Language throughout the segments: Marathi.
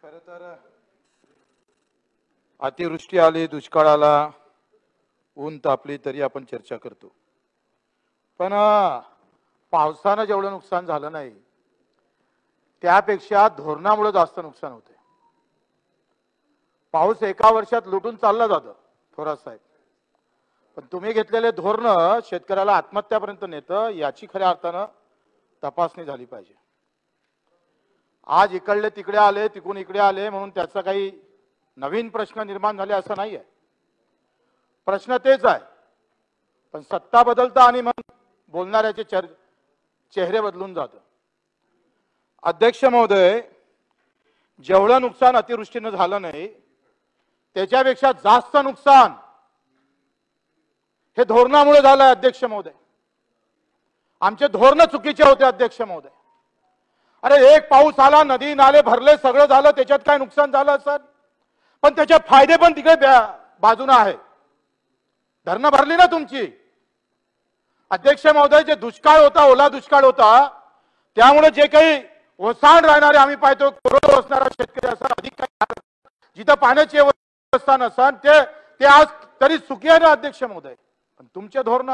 खर तर अतिवृष्टी आली, दुष्काळ आला, ऊन तापली तरी आपण चर्चा करतो. पण पावसानं जेवढं नुकसान झालं नाही त्यापेक्षा धोरणामुळे जास्त नुकसान होते. पाऊस एका वर्षात लुटून चालला जातं थोरात साहेब, पण तुम्ही घेतलेले धोरण शेतकऱ्याला आत्महत्यापर्यंत नेतं, याची खऱ्या अर्थानं तपासणी झाली पाहिजे. आज इकडले तिकडे आले, तिकडून इकडे आले म्हणून त्याचा काही नवीन प्रश्न निर्माण झाले असं नाही आहे. प्रश्न तेच आहे, पण सत्ता बदलता आणि मग बोलणाऱ्याचे चेहरे बदलून जातं. अध्यक्ष महोदय, जेवढं नुकसान अतिवृष्टीनं झालं नाही त्याच्यापेक्षा जास्त नुकसान हे धोरणामुळे झालंय. अध्यक्ष महोदय, आमचे धोरण चुकीचे होते. अध्यक्ष महोदय, अरे एक पाऊस आला, नदी नाले भरले, सगळं झालं, त्याच्यात काय नुकसान झालं सर, पण त्याचे फायदे पण तिकडे बाजूने आहे. धरणं भरली ना तुमची. अध्यक्ष महोदय, जे दुष्काळ होता, ओला दुष्काळ होता, त्यामुळे जे काही ओसाड राहणारे आम्ही पाहतो, करोडो असणारा शेतकरी असा अधिक काही जिथं पाण्याची व्यवस्था नसन ते आज तरी सुखी आहे ना अध्यक्ष महोदय. पण तुमचे धोरण,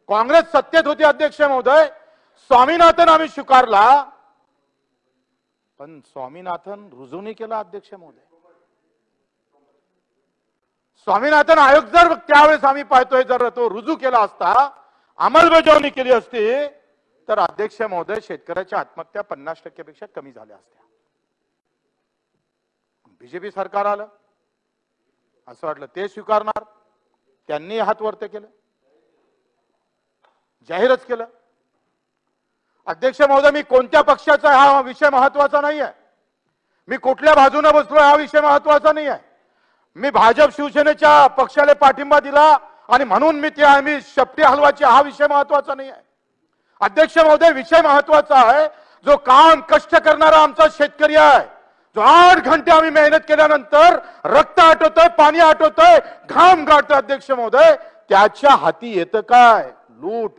काँग्रेस सत्तेत होती अध्यक्ष महोदय, स्वामीनाथन आम्ही स्वीकारला, पण स्वामीनाथन रुजू नाही केला. अध्यक्ष महोदय, स्वामीनाथन आयोग जर त्यावेळेस आम्ही पाहतोय जर तो रुजू केला असता, अंमलबजावणी केली असती, तर अध्यक्ष महोदय शेतकऱ्याच्या आत्महत्या 50% पेक्षा कमी झाल्या असत्या. बीजेपी सरकार आलं, असं वाटलं ते स्वीकारणार, त्यांनी हात वरते केले, जाहीरच केलं. अध्यक्ष महोदय, मी कोणत्या पक्षाचा हा विषय महत्वाचा नाही आहे, मी कुठल्या बाजूने बसलो हा विषय महत्वाचा नाही आहे. मी भाजप शिवसेनेच्या पक्षाला पाठिंबा दिला आणि म्हणून मी शेपटी हलवाची, हा विषय महत्वाचा नाही आहे. अध्यक्ष महोदय, विषय महत्वाचा आहे जो काम कष्ट करणारा आमचा शेतकरी आहे, जो 8 घंटे आम्ही मेहनत केल्यानंतर रक्त आटवतोय, पाणी आटवतोय, घाम गाळतोय. अध्यक्ष महोदय, त्याच्या हाती येतं काय? लूट.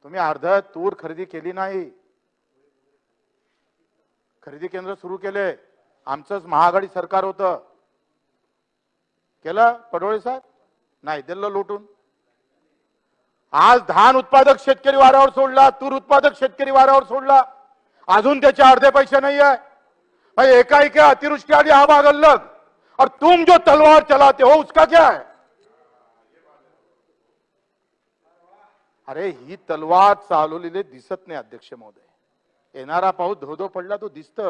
तुम्ही अर्ध तूर खरेदी केली नाही, खरेदी केंद्र सुरू केले, आमचंच महाआघाडी सरकार होतं, केलं पडोळे साहेब? नाही, दिलं लुटून. आज धान उत्पादक शेतकरी वाऱ्यावर सोडला, तूर उत्पादक शेतकरी वाऱ्यावर सोडला, अजून त्याचे अर्धे पैसे नाही आहे. एकाएक अतिवृष्टि आली, आग आग लग, और तुम जो तलवार चलाते हो उसका क्या है? अरे ही तलवार चालवलेले दिसत नाही अध्यक्ष महोदय. येणारा पाऊस धो पडला तो दिसत,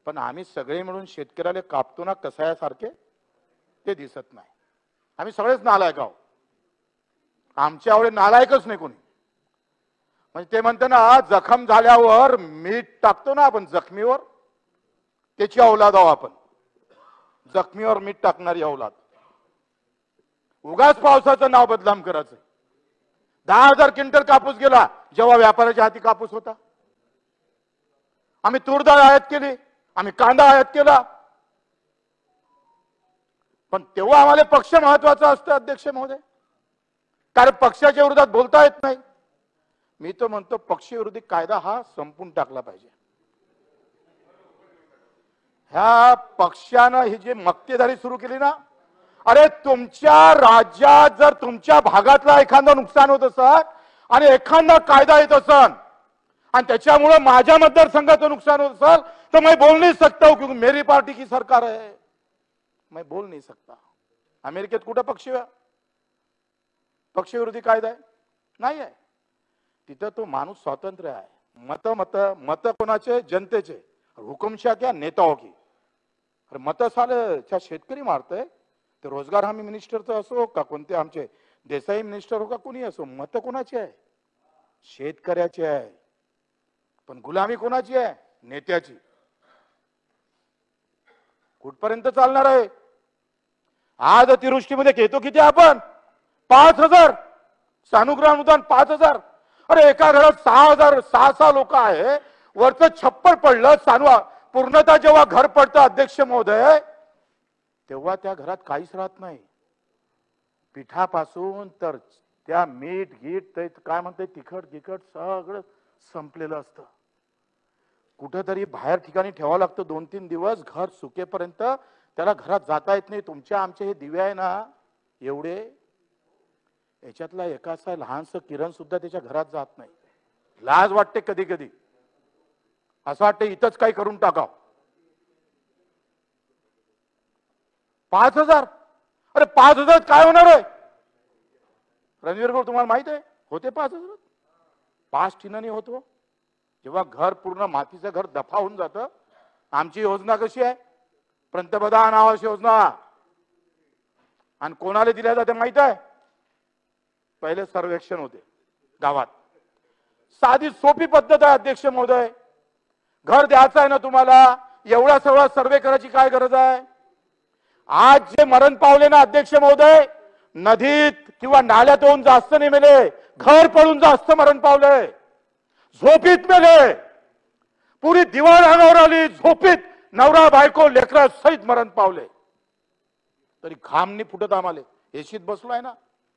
पण आम्ही सगळे मिळून शेतकऱ्याला कापतो ना कसायासारखे, ते दिसत नाही. आम्ही सगळेच नालायक आहोत, आमच्या एवढे नालायकच नाही कोणी. म्हणजे ते म्हणते ना, जखम झाल्यावर मीठ टाकतो ना आपण जखमीवर, त्याची औलाद आहो आपण, जखमीवर मीठ टाकणारी औलाद. उगाच पावसाचं नाव बदनाम करायचं. 10,000 क्विंटल कापूस गेला जेव्हा व्यापाऱ्याच्या हाती कापूस होता. आम्ही तूर डाळ आयात केली, आम्ही कांदा आयात केला, पण तेव्हा आम्हाला पक्ष महत्वाचा असतो अध्यक्ष महोदय, कारण पक्षाच्या विरोधात बोलता येत नाही. मी तो म्हणतो पक्षविरोधी कायदा हा संपून टाकला पाहिजे. ह्या पक्षानं ही जी मक्तेदारी सुरू केली ना, अरे तुमच्या राज्यात जर तुमच्या भागातला एखादा नुकसान होत असेल आणि एखादा कायदा येत असेल आणि त्याच्यामुळे माझ्या मतदारसंघाचं नुकसान होत असेल, तर मैं बोल नहीं सकता हूं क्योंकि मेरी पार्टी की सरकार है, मैं बोल नहीं सकता. अमेरिकेत कुठं पक्षविरोधी कायदा आहे? नाही आहे. तिथं तो माणूस स्वतंत्र आहे. मत कोणाचे? जनतेचे. हुकुमशाह क्या? नेताओं की. अरे मत साले शेतकरी मारतय, ते रोजगार हमी मिनिस्टरचं असो का कोणते आमचे देसाई मिनिस्टर हो का कोणी असो, मत कोणाची आहे? शेतकऱ्याची आहे. पण गुलामी कोणाची आहे? नेत्याची. कुठपर्यंत चालणार आहे? आज अतिवृष्टीमध्ये घेतो किती आपण? 5,000 सानुग्रह अनुदान 5,000. अरे एका घरात 6,000 6 लोक आहे, वरचं छप्पर पडलं, पूर्णतः जेव्हा घर पडतं अध्यक्ष महोदय, तेव्हा त्या घरात काहीच राहत नाही. पिठापासून तर त्या मीठ गीठ ते काय म्हणते तिखट गिखट सगळं संपलेलं असतं. कुठेतरी बाहेर ठिकाणी ठेवावं लागतं 2-3 दिवस, घर सुकेपर्यंत त्याला घरात जाता येत नाही. तुमच्या आमचे हे दिवे आहे ना एवढे, याच्यातला एकाचा लहानसं किरण सुद्धा त्याच्या घरात जात नाही. लाज वाटते कधी कधी, असं वाटतं इथंच काही करून टाकाव. 5,000, अरे 5,000 काय होणार आहे रणवीर भाऊ, तुम्हाला माहित आहे होते 5,000? 5 टिनाने होतो. जेव्हा घर पूर्ण मातीचं घर दफा होऊन जातं. आमची योजना कशी आहे, पंतप्रधान आवास योजना, आणि कोणाला दिल्या जाते माहित आहे? पहिले सर्वेक्षण होते गावात. साधी सोपी पद्धत आहे अध्यक्ष महोदय. घर द्यायचं आहे ना तुम्हाला, एवढा सगळा सर्वे करायची काय गरज आहे? आज जे मरण पावले ना अध्यक्ष महोदय, नदीत किंवा नाल्यात होऊन जास्त नाही मेले, घर पडून जास्त मरण पावले, झोपीत मेले. पुरी दिवाळ अंगावर आली, झोपीत नवरा बायको लेकरा सहित मरण पावले. तरी घाम नाही फुटत आम्हाला. एशीत बसलो आहे ना,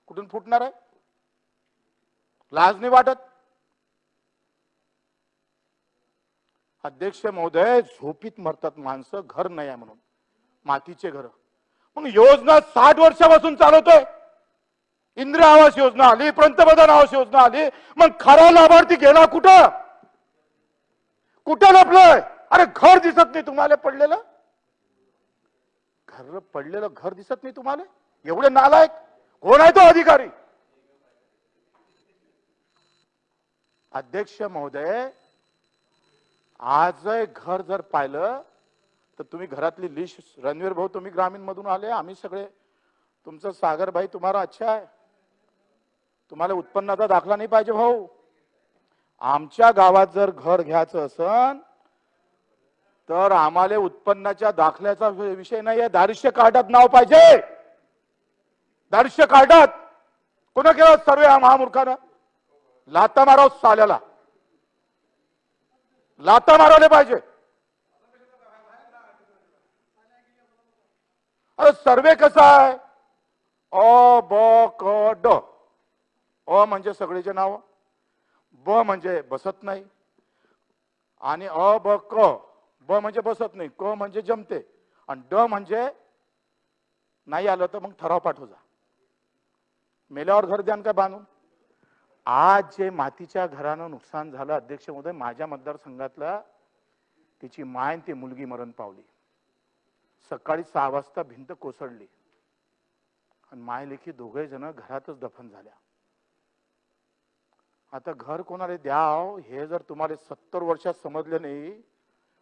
कुठून फुटणार आहे? लाज नाही वाटत? अध्यक्ष महोदय, झोपीत मरतात माणसं, घर नाही आहे म्हणून, मातीचे घर. मग योजना 60 वर्षापासून चालवतोय. इंदिरा आवास योजना आली, पंतप्रधान आवास योजना आली, मग खरा लाभार्थी गेला कुठं? कुठं लपलोय? अरे घर दिसत नाही तुम्हाला पडलेलं? घर पडलेलं घर दिसत नाही तुम्हाला? एवढे नालायक कोण आहे तो अधिकारी? अध्यक्ष महोदय, आज घर जर पाहिलं तर तुम्ही घरातली लिस्ट, रणवीर भाऊ तुम्ही ग्रामीण मधून आले, आम्ही सगळे, तुमचं सागर भाई तुम्हाला अच्छा आहे, तुम्हाला उत्पन्नाचा दाखला नाही पाहिजे भाऊ. आमच्या गावात जर घर घ्यायचं असन तर आम्हाला उत्पन्नाच्या दाखल्याचा विषय नाही आहे, दारिद्र्य कार्डात नाव पाहिजे. दारिद्र्य कार्डात कोणा केला सर्वे? महामूर्खानं लाता माराव, साल्याला लाता मारवले पाहिजे. अरे सर्वे कसा आहे? अ ब क ड. अ म्हणजे सगळेचे नाव, ब म्हणजे बसत नाही, आणि अ ब क. ब म्हणजे बसत नाही, क म्हणजे जमते, आणि ड म्हणजे नाही आलं तर मग ठराव पाठव जा. मेल्यावर घर द्यान काय बांधून? आज जे मातीच्या घरानं नुकसान झालं अध्यक्ष महोदय, माझ्या मतदारसंघातला, तिची माय आणि ती मुलगी मरण पावली. सकाळी 6 वाजता भिंत कोसळली आणि माय लेखी दोघे जण घरातच दफन झाल्या. आता घर कोणाला द्याव हे जर तुम्हाला 70 वर्षात समजले नाही,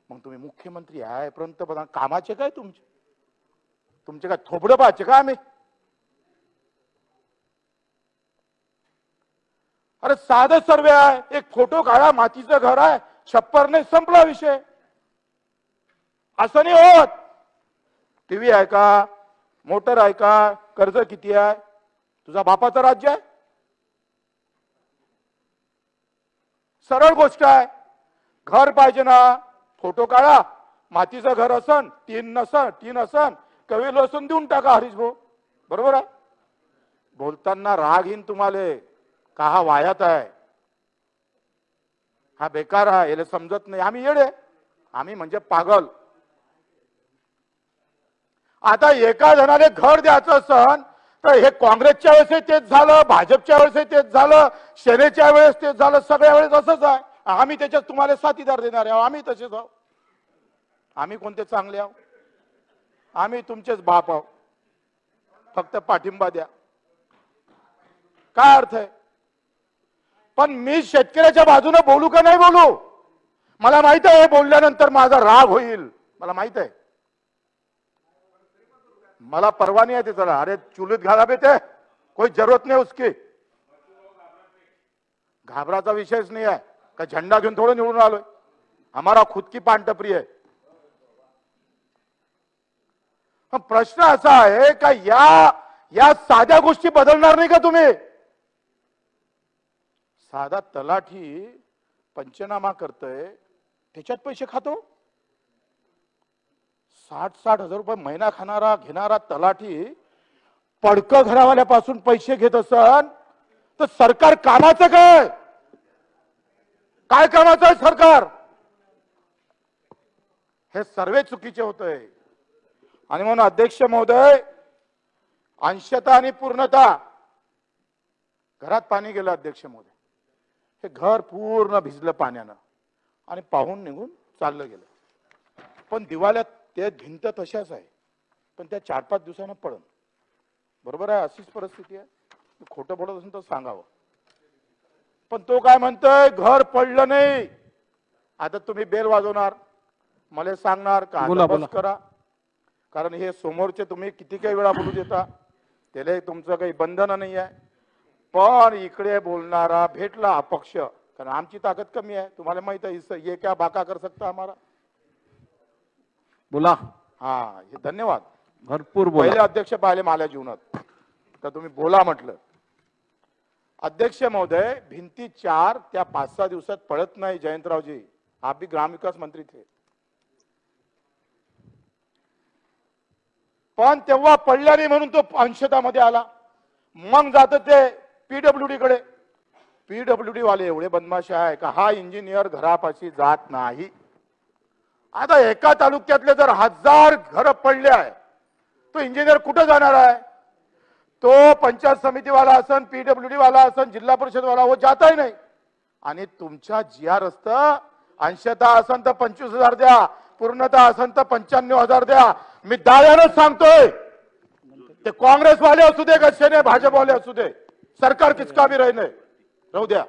मग तुम्ही मुख्यमंत्री आहे, पंतप्रधान, कामाचे काय तुमचे? तुमचे काय थोबडं पाहायचे का आम्ही? अरे साधं सर्वे आहे, एक फोटो काढा, मातीचं घर आहे, छप्पर नाही, संपला विषय. असं नाही होत. टीव्ही आहे का, मोटर आहे का, कर्ज किती आहे? तुझा बापाचं राज्य आहे? सरळ गोष्ट आहे. घर पाहिजे ना, फोटो काढा, मातीचं घर असन, तीन असन, कवी लसून देऊन टाका हरीश भाऊ. बरोबर आहे? बोलताना राग येईन तुम्हाला का हा वायात आहे, हा बेकार आहे, याला समजत नाही. आम्ही येडे, आम्ही म्हणजे पागल. आता एका जणाने घर द्यायचं असन तर हे काँग्रेसच्या वेळेस तेच झालं, भाजपच्या वेळेस तेच झालं, सेनेच्या वेळेस तेच झालं, सगळ्या वेळेस असंच आहे. आम्ही त्याच्यात तुम्हाला साथीदार देणार आहोत, आम्ही तसेच आहोत. आम्ही कोणते चांगले आहोत? आम्ही तुमचेच बाप आहोत, फक्त पाठिंबा द्या. काय अर्थ आहे? पण मी शेतकऱ्याच्या बाजूने बोलू का नाही बोलू? मला माहित आहे बोलल्यानंतर माझा राग होईल, मला माहित आहे. मला परवा नहीं है त्याला. अरे चुलीत घाला बेटे, कोई जरूरत नहीं उसकी. घाबराचा विषयच नहीं है का झंडा घेऊन थोडं निवडून आलोय. हमारा खुद की पानटपरी है. प्रश्न असा आहे का या साध्या गोष्टी बदलणार नाही का तुम्ही? साधा तलाठी पंचनामा करतोय, त्याच्यात पैसे खातो. 60-60 हजार रुपये महिना घेणारा तलाठी पडकं घरावाल्यापासून पैसे घेत असन तर सरकार कामाचं काय? काय कामाचं आहे सरकार? हे सर्व चुकीचे होतंय. आणि म्हणून अध्यक्ष महोदय, अंशतः आणि पूर्णतः घरात पाणी गेलं अध्यक्ष महोदय. हे घर पूर्ण भिजलं पाण्यानं आणि पाहून निघून चाललं गेलं. पण दिवाळ्यात ते भिंत तशाच आहे, पण त्या 4-5 दिवसानं पडन. बरोबर आहे, अशीच परिस्थिती आहे. खोटं बोलत असेल तर सांगावं. पण तो काय म्हणतोय, घर पडलं नाही. आता तुम्ही बेल वाजवणार, मला सांगणार का बस करा, कारण हे समोरचे तुम्ही किती काही वेळा बोलू देता, त्याला तुमचं काही बंधन नाही आहे. पण इकडे बोलणारा भेटला अपक्ष, कारण आमची ताकद कमी आहे. तुम्हाला माहित आहे, ये क्या बाका कर सकता हमारा. बोला. हा, हे धन्यवाद. भरपूर बोला. पहिले अध्यक्ष पाहिले माझ्या जीवनात, तर तुम्ही बोला म्हटलं. अध्यक्ष महोदय, भिंती 4 त्या 5-6 दिवसात पडत नाही. जयंतरावजी, आप भी ग्रामविकास मंत्री थे. पण तेव्हा पडल्या नाही म्हणून तो अंशतामध्ये आला. मग जात ते पीडब्ल्यूडी कडे. पीडब्ल्यूडी वाले एवढे बदमाश आहे का हा इंजिनियर घरापाशी जात नाही. आता एका तालुक्यातले जर 1000 घर पडले आहे, तो इंजिनियर कुठे जाणार आहे? तो पंचायत समिती वाला असन, पीडब्ल्यूडी वाला असन, जिल्हा परिषद वाला, वो जाताही नाही. आणि तुमच्या जीआर असतं अंशतः असन तर 25,000 द्या, पूर्णतः असन तर 95,000 द्या. मी दाव्यानं सांगतोय, ते काँग्रेसवाले असू दे का सेने भाजपवाले असू दे, सरकार किसका भी रहने राहू द्या.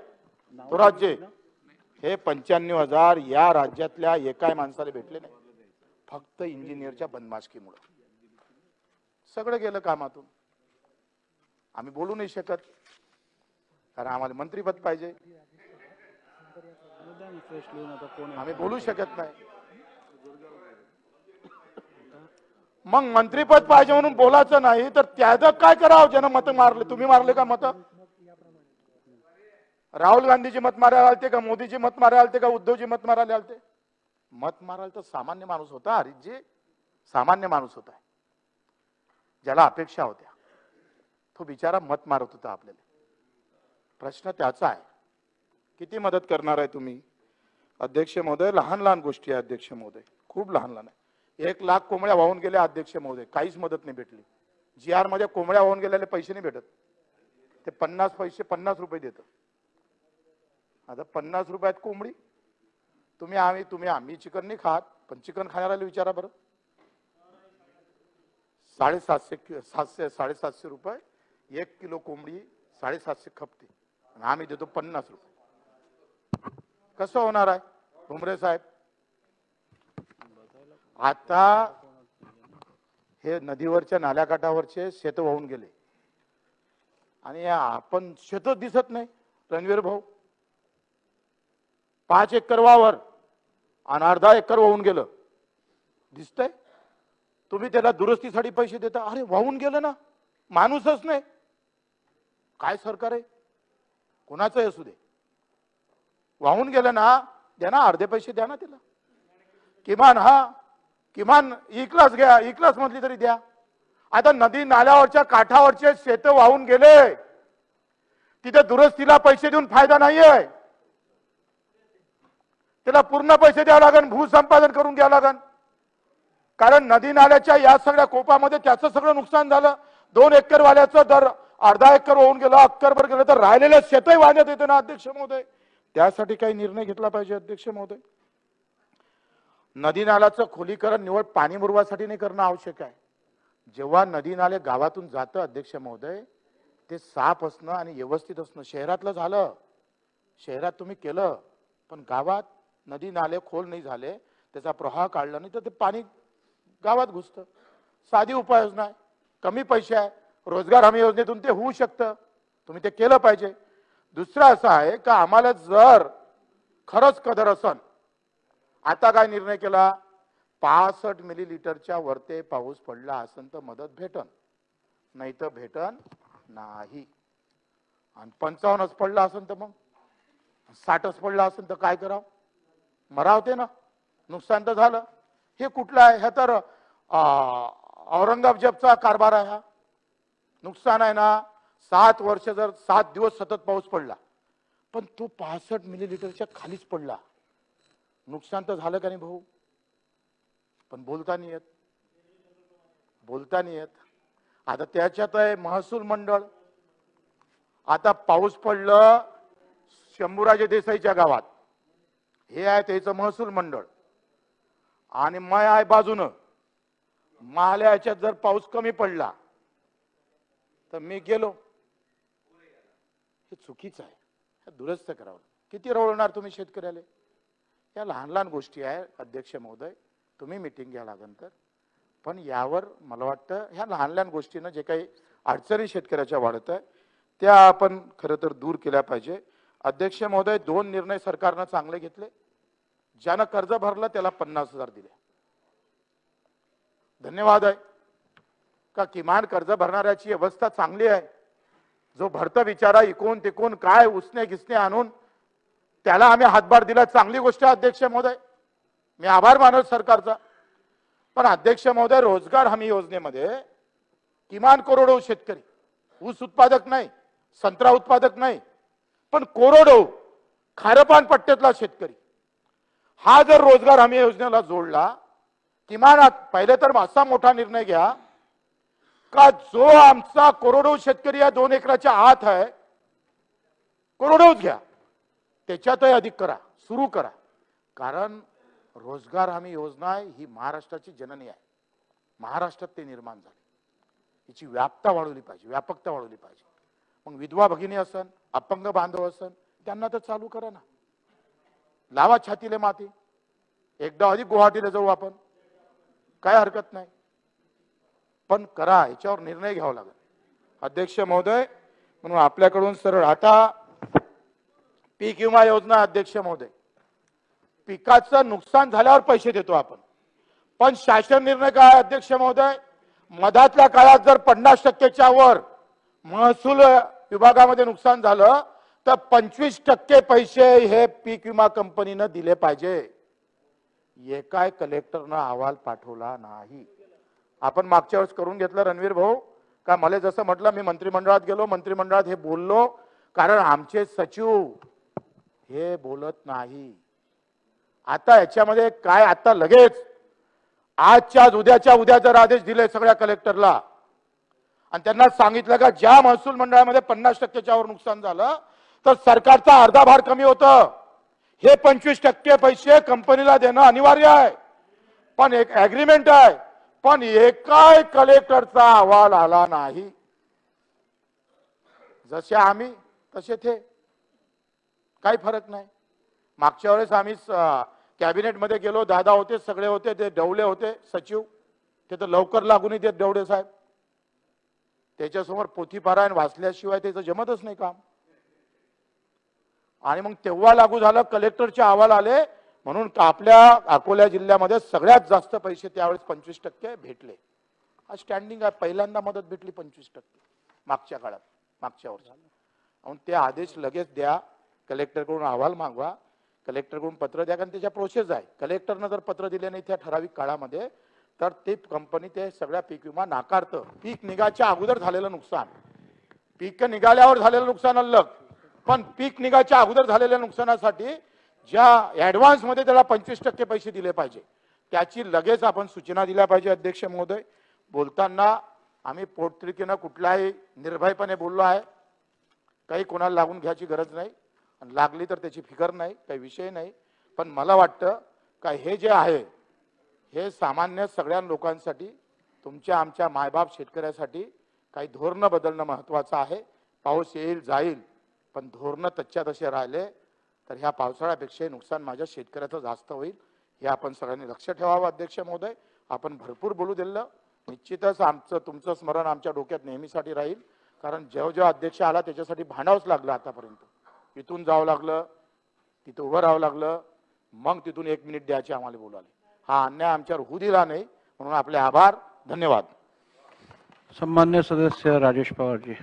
तो राज्य हे 95,000 या राज्यातल्या एकाही माणसाला भेटले नाही. फक्त इंजिनियरच्या बदमाशकीमुळे सगळं गेलं कामातून. आम्ही बोलू नाही शकत, कारण आम्हाला मंत्रीपद पाहिजे. आम्ही बोलू शकत नाही. मग मंत्रीपद पाहिजे म्हणून बोलायचं नाही तर त्याचं काय करावं? ज्यानं मत मारले, तुम्ही मारले का मत? राहुल गांधीची मत मारायला आलते का? मोदीची मत मारायला आलते का? उद्धवजी मत मारायला आलते? मत मारायला तर सामान्य माणूस होता. हरीशजी, सामान्य माणूस होता, ज्याला अपेक्षा होत्या. तो बिचारा मत मारत होता आपल्याला. प्रश्न त्याचा आहे, किती मदत करणार आहे तुम्ही? अध्यक्ष महोदय, लहान लहान गोष्टी आहे अध्यक्ष महोदय, खूप लहान लहान आहे. 1 लाख कोंबड्या वाहून गेल्या अध्यक्ष महोदय, काहीच मदत नाही भेटली. जीआर मध्ये कोंबड्या वाहून गेलेले पैसे नाही भेटत. ते 50 रुपये देतं. आता 50 रुपयात कोंबडी. आम्ही चिकन नाही खात, पण चिकन खाणाऱ्याला विचारा बरं. 750 रुपये 1 किलो कोंबडी, 750 खपते, आणि आम्ही देतो 50 रुपये. कसं होणार आहे भुमरे साहेब? आता हे नदीवरच्या नाल्याकाठावरचे शेत वाहून गेले आणि आपण शेतच दिसत नाही. रणवीर भाऊ, 5 एकर वावर आणि अर्धा एकर वाहून गेलं, दिसतंय? तुम्ही त्याला दुरुस्तीसाठी पैसे देता. अरे वाहून गेलं ना, माणूसच नाही. काय सरकार आहे? कोणाचं असू दे, वाहून गेलं ना, द्या ना, अर्धे पैसे द्या ना त्याला. किमान इकलास घ्या, इकलास म्हटली तरी द्या. आता नदी नाल्यावरच्या काठावरचे शेत वाहून गेले, तिथे दुरुस्तीला पैसे देऊन फायदा नाहीये. त्याला पूर्ण पैसे द्यावे लागेल, भूसंपादन करून घ्यावं लागेल. कारण नदी नाल्याच्या या सगळ्या कोपामध्ये त्याचं सगळं नुकसान झालं. 2 एकर वाल्याचं दर अर्धा एकर होऊन गेलं, अक्करभर गेलं, तर राहिलेलं शेतही वाहण्यात येते ना अध्यक्ष महोदय. त्यासाठी काही निर्णय घेतला पाहिजे अध्यक्ष महोदय. नदी नाल्याचं खोलीकरण निवड पाणी मुरवासाठी नाही करणं आवश्यक आहे. जेव्हा नदी नाले गावातून जातं अध्यक्ष महोदय, ते साफ असणं आणि व्यवस्थित असणं. शहरातलं झालं, शहरात तुम्ही केलं, पण गावात नदी नाले खोल नाही झाले, त्याचा प्रवाह काढला नाही तर ते पाणी गावात घुसतं. साधी उपाययोजना आहे, कमी पैसे आहे, रोजगार हमी योजनेतून ते होऊ शकतं. तुम्ही ते केलं पाहिजे. दुसरं असं आहे का, आम्हाला जर खरंच कदर असन, आता काय निर्णय केला, 65 मिलीलीटरच्या वरते पाऊस पडला असेल तर मदत भेटन, नाही तर भेटन नाही. आणि 55च पडला असेल तर मग 60च पडला असेल तर काय करावं? मरावते ना, नुकसान तर झालं. हे कुठलं आहे? हे तर औरंगजेबचा कारभार आहे हा. नुकसान आहे ना. 7 वर्ष जर 7 दिवस सतत पाऊस पडला, पण तो 65 मिलीलीटरच्या खालीच पडला, नुकसान तर झालं का नाही भाऊ? पण बोलता नाही येत. आता त्याच्यात आहे महसूल मंडळ. आता पाऊस पडलं शंभूराजे देसाईच्या गावात, हे आहे त्याचं महसूल मंडळ, आणि मय आहे बाजूनं. माल्या याच्यात जर पाऊस कमी पडला तर मी गेलो, हे चुकीचं आहे, हे दुरुस्त करावं. किती रवळणार तुम्ही शेतकऱ्याला? या लहान लहान गोष्टी आहे अध्यक्ष महोदय, तुम्ही मीटिंग घ्या लागंतर. पण यावर मला वाटतं ह्या लहान लहान गोष्टीनं जे काही अडचणी शेतकऱ्याच्या वाढत आहे त्या आपण खरं तर दूर केल्या पाहिजे. अध्यक्ष महोदय, 2 निर्णय सरकारनं चांगले घेतले. ज्यानं कर्ज भरलं त्याला 50,000 दिले, धन्यवाद आहे. का किमान कर्ज भरणाऱ्याची अवस्था चांगली आहे. जो भरत बिचारा इकून तिकून काय उसने घिसने आणून त्याला आम्ही हातभार दिला, चांगली गोष्ट आहे अध्यक्ष महोदय, मी आभार मानतो सरकारचा. पण अध्यक्ष महोदय, रोजगार हमी योजनेमध्ये किमान करोडो शेतकरी, ऊस उत्पादक नाही, संत्रा उत्पादक नाही, पण करोडो खारपान पट्ट्यातला शेतकरी हा जर रोजगार हमी योजनेला जोडला, किमान पहिले तर असा मोठा निर्णय घ्या का जो आमचा करोडो शेतकरी या 2 एकराच्या आत आहे, करोडोच घ्या, त्याच्यातही अधिक करा, सुरू करा. कारण रोजगार हमी योजना ही महाराष्ट्राची जननी आहे. महाराष्ट्रात ते निर्माण झाले, हिची व्यापकता वाढवली पाहिजे. मग विधवा भगिनी असन, अपंग बांधव असन, त्यांना तर चालू करा ना. लावा छातीले माती, एकदा अधिक गुवाहाटीला जाऊ आपण, काय हरकत नाही, पण करा, याच्यावर निर्णय घ्यावा लागेल अध्यक्ष महोदय. म्हणून आपल्याकडून सरळ आता पीक विमा योजना अध्यक्ष महोदय, पिकाचं नुकसान झाल्यावर पैसे देतो आपण, पण शासन निर्णय काय अध्यक्ष महोदय, मधातल्या काळात जर 50% वर महसूल विभागामध्ये नुकसान झालं तर 25% पैसे हे पीक विमा कंपनीनं दिले पाहिजे. एकाय कलेक्टरनं अहवाल पाठवला नाही. आपण मागच्या वेळेस करून घेतलं रणवीर भाऊ, का मला जसं म्हटलं, मी मंत्रिमंडळात गेलो, मंत्रिमंडळात हे बोललो, कारण आमचे सचिव हे बोलत नाही. आता याच्यामध्ये काय, आता लगेच आजच्या उद्याच्या उद्या जर आदेश दिले सगळ्या कलेक्टरला आणि त्यांना सांगितलं का ज्या महसूल मंडळामध्ये 50% वर नुकसान झालं तर सरकारचा अर्धा भार कमी होतं, हे 25% पैसे कंपनीला देणं अनिवार्य आहे. पण एक ऍग्रीमेंट आहे, पण एकाय कलेक्टरचा अहवाल आला नाही. जसे आम्ही तसे ते, काही फरक नाही. मागच्या वेळेस आम्ही कॅबिनेट मध्ये गेलो, दादा होते, सगळे होते, ते डवले होते सचिव, ते तर लवकर लागून देत डवडे साहेब, त्याच्यासमोर पोथीपारायण वाचल्याशिवाय त्याचं जमतच नाही काम. आणि मग तेव्हा लागू झालं, कलेक्टरचे अहवाल आले, म्हणून आपल्या अकोला जिल्ह्यामध्ये सगळ्यात जास्त पैसे त्यावेळेस 25% भेटले. हा स्टँडिंग आहे, पहिल्यांदा मदत भेटली 25% मागच्या काळात, मागच्या वर्षी. म्हणून ते आदेश लगेच द्या, कलेक्टरकडून अहवाल मागवा, कलेक्टरकडून पत्र द्या, कारण त्याच्या प्रोसेस आहे. कलेक्टरनं जर पत्र दिले नाही त्या ठराविक काळामध्ये तर ते कंपनी ते सगळ्या पीक विमा नाकारतं. पीक निघाच्या अगोदर झालेलं नुकसान, पीक निघाल्यावर झालेलं नुकसान अलग, पण पीक निघाच्या अगोदर झालेल्या नुकसानासाठी ज्या ऍडव्हान्स मध्ये त्याला 25% पैसे दिले पाहिजे, त्याची लगेच आपण सूचना दिल्या पाहिजे अध्यक्ष महोदय. बोलताना आम्ही पोटतिडकीनं कुठलाही निर्भयपणे बोललो आहे, काही कोणाला लागून घ्यायची गरज नाही, आणि लागली तर त्याची फिकर नाही, काही विषय नाही. पण मला वाटतं का हे जे आहे हे सामान्य सगळ्या लोकांसाठी, तुमच्या आमच्या मायबाप शेतकऱ्यासाठी काही धोरणं बदलणं महत्त्वाचं आहे. पाऊस येईल जाईल, पण धोरणं तच्च्या तसे राहिले तर ह्या पावसाळ्यापेक्षा नुकसान माझ्या शेतकऱ्याचं जास्त होईल. हे आपण सगळ्यांनी लक्ष ठेवावं अध्यक्ष महोदय. आपण भरपूर बोलू दिलं, निश्चितच आमचं तुमचं स्मरण आमच्या डोक्यात नेहमीसाठी राहील. कारण जेव्हा अध्यक्ष आला त्याच्यासाठी भांडावंच लागलं आतापर्यंत. इथून जावं लागलं, तिथं उभं राहावं लागलं, मग तिथून 1 मिनिट द्यायचे आम्हाला बोलायला. हा अन्याय आमच्यावर होऊ दिला नाही, म्हणून आपले आभार, धन्यवाद. सन्मान्य सदस्य राजेश पवार जी.